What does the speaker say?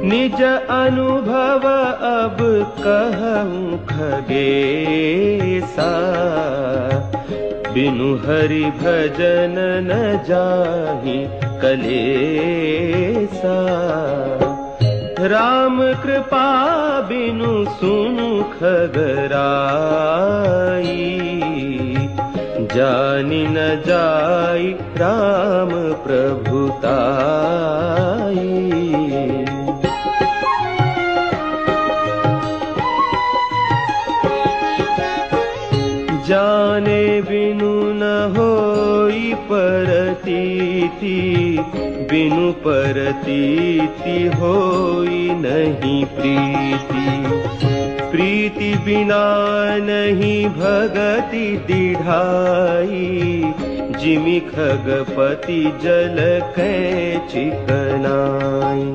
निज अनुभव अब कहूँ खगेसा, बिनु हरि भजन न जाहि कलेसा। राम कृपा बिनु सुनु खगराई, जानि न जाई राम प्रभुताई। जाने बिनु न होई परतीति, बिनु परतीति होई नहीं प्रीति। प्रीति बिना नहीं भगति दिढ़ाई, जिमि खगपति जल कै चिकनाई।